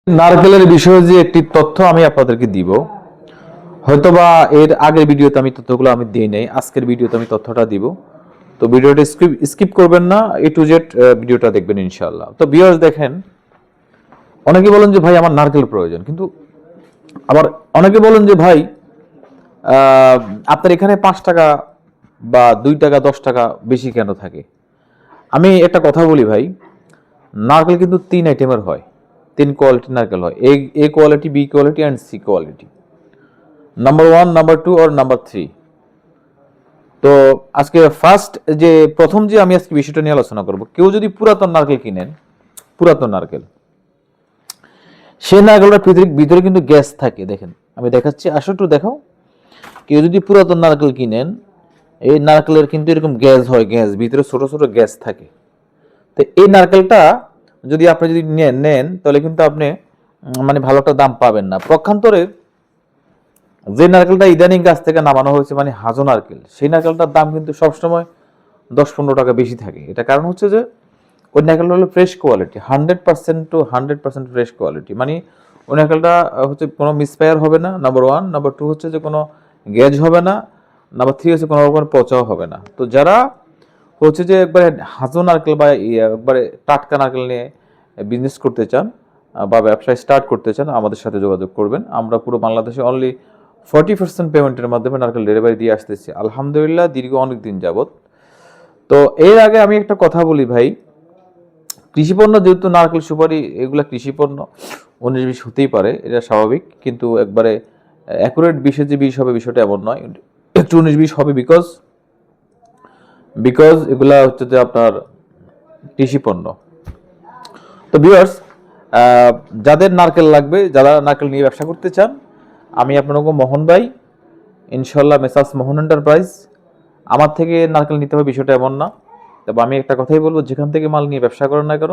নারকেলের বিষয়ে যে একটি তথ্য আমি আপনাদেরকে দিব, হয়তোবা এর আগের ভিডিওতে আমি তথ্যগুলো আমি দিই নাই, আজকের ভিডিওতে আমি তথ্যটা দিব। তো ভিডিওটা স্কিপ করবেন না, এ টু জেড ভিডিওটা দেখবেন ইনশাআল্লাহ। তো ভিউয়ার্স দেখেন, অনেকে বলেন যে ভাই আমার নারকেল প্রয়োজন, কিন্তু আবার অনেকে বলেন যে ভাই আপনার এখানে 5 টাকা বা 2 টাকা 10 টাকা বেশি কেন থাকে। আমি একটা কথা বলি ভাই, নারকেল কিন্তু 3 আইটেমের হয়, 3 কোয়ালিটির নারকেল হয়, A quality, B quality and C quality. Number 1, number 2 আর নাম্বার 3। তো আজকে প্রথম যে আমি আজকে বিষয়টা নিয়ে আলোচনা করব, কেউ যদি পুরাতন নারকেল কিনেন, পুরাতন নারকেল, সেই নারকেলটার ভিতরে কিন্তু গ্যাস থাকে। দেখেন আমি দেখাচ্ছি, আসো একটু দেখাও। কেউ যদি পুরাতন নারকেল কিনেন, এই নারকেলের কিন্তু এরকম গ্যাস হয়, গ্যাস ভিতরে ছোট ছোট গ্যাস থাকে। তো এই নারকেলটা আপনি নেন তাহলে কিন্তু আপনি মানে ভালো একটা দাম পাবেন না। পক্ষান্তরে যে নারকেলটা ইদানিং গাছ থেকে নামানো হয়েছে, মানে হাজো নারকেল, সেই নারকেলটার দাম কিন্তু সবসময় 10-15 টাকা বেশি থাকে। এটা কারণ হচ্ছে যে ওই নারকেলটা হলো ফ্রেশ কোয়ালিটি, 100% ফ্রেশ কোয়ালিটি। মানে ওই নারকেলটা হচ্ছে কোনো মিসফায়ার হবে না, নাম্বার 1। নাম্বার 2 হচ্ছে যে কোনো গ্যাজ হবে না। নাম্বার 3 হচ্ছে কোনো রকমের পচাও হবে না। তো যারা হচ্ছে যে একবারে হাজো নারকেল বা একবারে টাটকা নারকেল নিয়ে বিজনেস করতে চান বা ব্যবসায় স্টার্ট করতে চান, আমাদের সাথে যোগাযোগ করবেন। আমরা পুরো বাংলাদেশে অনলি 40% পেমেন্টের মাধ্যমে নারকেল ডেলিভারি দিয়ে আসতেছি আলহামদুলিল্লাহ, দীর্ঘ অনেক দিন যাবত। তো এর আগে আমি একটা কথা বলি ভাই, কৃষিপণ্য যেহেতু নারকেল সুপারি এগুলা কৃষিপণ্য, 19-20 হতেই পারে, এটা স্বাভাবিক। কিন্তু একবারে অ্যাকুরেট 20-এর যে 20 হবে বিষয়টা এমন নয়, একটু 19-20 হবে। বিকজ এগুলা হচ্ছে যে আপনার কৃষিপণ্য। তো ভিউয়ার্স, যাদের নারকেল লাগবে, যারা নারকেল নিয়ে ব্যবসা করতে চান, আমি আপনাকে মোহন ভাই, ইনশাল্লাহ মেসার্স মোহন এন্টারপ্রাইজ, আমার থেকে নারকেল নিতে হবে বিষয়টা এমন না। তবে আমি একটা কথাই বলবো, যেখান থেকে মাল নিয়ে ব্যবসা করেন না কেন,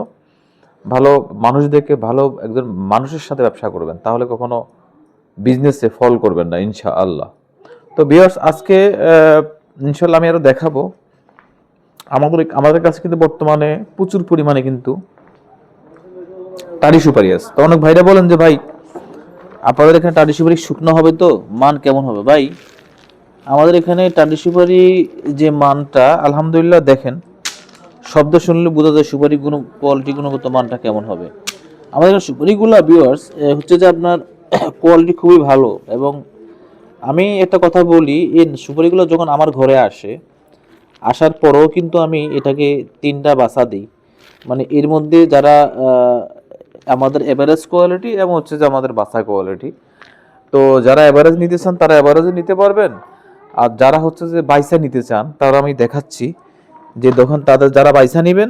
ভালো মানুষ দেখে ভালো একজন মানুষের সাথে ব্যবসা করবেন, তাহলে কখনো বিজনেসে ফল করবেন না ইনশাআল্লাহ। তো ভিউয়ার্স, আজকে ইনশাল্লাহ আমি আরো দেখাবো। আমাদের কাছে কিন্তু বর্তমানে প্রচুর পরিমাণে কিন্তু টারি সুপারি আছে। তো অনেক ভাইরা বলেন যে ভাই আপনাদের এখানে টারি সুপারি শুকনো হবে, তো মান কেমন হবে? ভাই আমাদের এখানে টালি সুপারি যে মানটা আলহামদুলিল্লাহ, দেখেন শব্দ শুনলে বোঝা যায় সুপারি কোয়ালিটি গুণগত মানটা কেমন হবে। আমাদের সুপারিগুলো ভিউয়ার্স হচ্ছে যে আপনার কোয়ালিটি খুবই ভালো। এবং আমি একটা কথা বলি, এই সুপারিগুলো যখন আমার ঘরে আসার পরেও কিন্তু আমি এটাকে 3টা বাছা দিই। মানে এর মধ্যে যারা আমাদের এভারেজ কোয়ালিটি এবং হচ্ছে যে আমাদের বাছা কোয়ালিটি। তো যারা এভারেজ নিতে চান তারা এভারেজে নিতে পারবেন, আর যারা হচ্ছে যে বাইসা নিতে চান তারা আমি দেখাচ্ছি যে তাদের যারা বাইসা নেবেন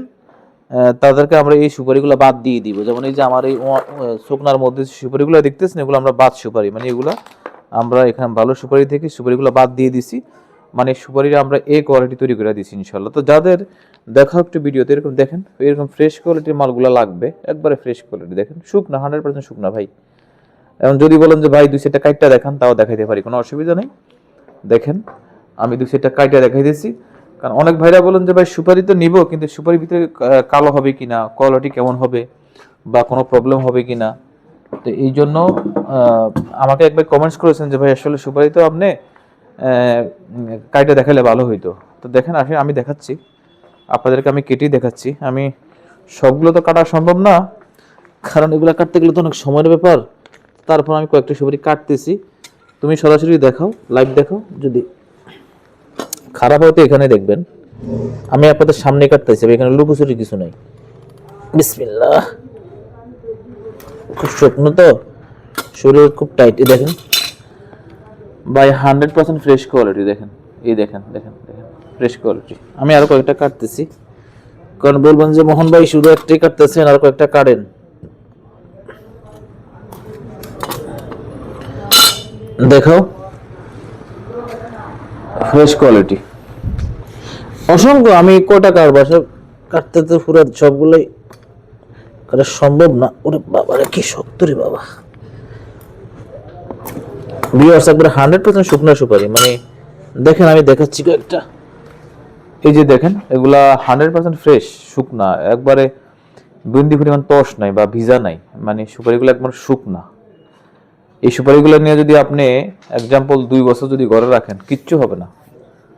তাদেরকে আমরা এই সুপারিগুলো বাদ দিয়ে দিব। যেমন এই যে আমার এই শুকনার মধ্যে সুপারিগুলো দেখতেছেন, এগুলো আমরা বাদ সুপারি, মানে এগুলো আমরা এখানে ভালো সুপারি থেকে সুপারিগুলো বাদ দিয়ে দিছি। মানে সুপারিটা আমরা এই কোয়ালিটি তৈরি করে দিচ্ছি ইনশাল্লাহ। তো যাদের দেখা একটু ভিডিওতে এরকম দেখেন, এরকম ফ্রেশ কোয়ালিটির মালগুলো লাগবে, একবারে ফ্রেশ কোয়ালিটি, দেখেন শুকনা, 100% শুকনা ভাই। এবং যদি বলেন যে ভাই 2-4টা কাইটটা দেখান, তাও দেখাইতে পারি, কোনো অসুবিধা নেই। দেখেন আমি 2-4টা কাইটা দেখাই দিয়েছি। কারণ অনেক ভাইরা বলেন যে ভাই সুপারি তো নিব, কিন্তু সুপারির ভিতরে কালো হবে কিনা, কোয়ালিটি কেমন হবে, বা কোনো প্রবলেম হবে কিনা। তো এই জন্য আমাকে একবার কমেন্টস করেছেন যে ভাই আসলে সুপারি তো আপনি কাইটা দেখালে ভালো হইতো। তো দেখেন আসলে আমি দেখাচ্ছি আপনাদেরকে, আমি কেটেই দেখাচ্ছি। আমি সবগুলো তো কাটা সম্ভব না, কারণ এগুলো কাটতে গেলে তো অনেক সময়ের ব্যাপার। তারপর আমি কয়েকটা সুপারি কাটতেছি, তুমি সরাসরি দেখাও, লাইভ দেখাও। যদি খারাপ হয়তো এখানে দেখবেন, আমি আপনাদের সামনে কাটতেছি, এখানে লুকোচুরি কিছু নাই। বিসমিল্লাহ। খুব শুকনো তো, শরীর খুব টাইট। দেখেন বাই 100% ফ্রেশ কোয়ালিটি। দেখেন এই দেখেন দেখেন দেখেন ফ্রেশ কোয়ালিটি। আমি আরো কয়েকটা কাটতেছি, কারণ বলবেন যে মোহন ভাই শুধু একটাই কাটতেছেন, আর কয়েকটা কাটেন। দেখো ফ্রেশ কোয়ালিটি অসংখ্য। আমি কয়টা কাটবো, সব কাটতে তো পুরো সবগুলোই কাটা সম্ভব না। ওরে বাবা রে, কি শক্ত রে বাবা। ভিউয়ার্স একবারে 100% শুকনো সুপারি, মানে দেখেন আমি দেখাচ্ছি কয়েকটা। এই যে দেখেন, এগুলা 100% ফ্রেশ শুকনা, একবারে বিন্দু পরিমাণ টস নাই বা ভিজা নাই, মানে সুপারিগুলো একবার শুকনা। এই সুপারিগুলো নিয়ে যদি আপনি এক্সাম্পল 2 বছর যদি ঘরে রাখেন, কিচ্ছু হবে না,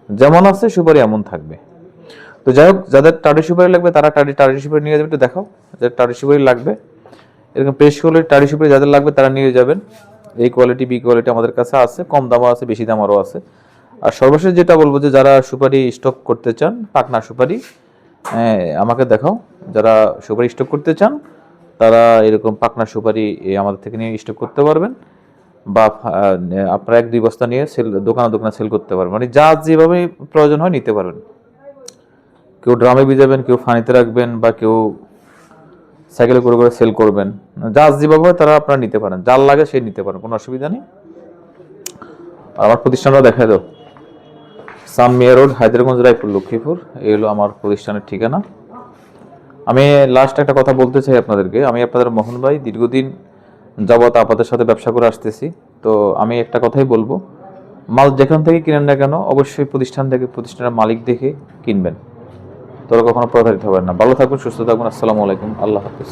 যেমন আছে সুপারি এমন থাকবে। তো যাই হোক, যাদের টাটি সুপারি লাগবে তারা টাটি সুপারি নিয়ে যাবেন। একটু দেখাও, যাদের টাটি সুপারি লাগবে, এরকম ফ্রেশ কোয়ালিটি টাটি সুপারি যাদের লাগবে তারা নিয়ে যাবেন। এই কোয়ালিটি বি কোয়ালিটি আমাদের কাছে আছে, কম দামও আছে, বেশি দামেরও আছে। আর সর্বশেষ যেটা বলবো যে যারা সুপারি স্টক করতে চান, পাকনা সুপারি, আমাকে দেখাও। যারা সুপারি স্টক করতে চান তারা এরকম পাকনা সুপারি আমাদের থেকে নিয়ে স্টক করতে পারবেন, বা আপনারা 1-2 বস্তা নিয়ে দোকানে দোকানে সেল করতে পারবেন, মানে যা যেভাবে প্রয়োজন হয় নিতে পারবেন। কেউ ড্রামে ভিজাবেন, কেউ ফানিতে রাখবেন, বা কেউ সাইকেলে করে করে সেল করবেন, যা যেভাবে হয় তারা আপনারা নিতে পারেন, যার লাগে সে নিতে পারেন, কোনো অসুবিধা নেই। আমার প্রতিষ্ঠানটা দেখা দাও, সামমিয়া রোড, হায়দ্রারগঞ্জ, রায়পুর, লক্ষ্মীপুর। এই হলো আমার প্রতিষ্ঠানের ঠিকানা। আমি লাস্ট একটা কথা বলতে চাই আপনাদেরকে, আমি আপনাদের মোহন ভাই, দীর্ঘদিন যাবত আপনাদের সাথে ব্যবসা করে আসতেছি। তো আমি একটা কথাই বলবো, মাল যেখান থেকে কিনেন না কেন অবশ্যই প্রতিষ্ঠান থেকে, প্রতিষ্ঠানের মালিক দেখে কিনবেন, তোরা কখনো প্রতারিত হবেন না। ভালো থাকবেন, সুস্থ থাকবেন। আসসালামু আলাইকুম, আল্লাহ হাফিজ।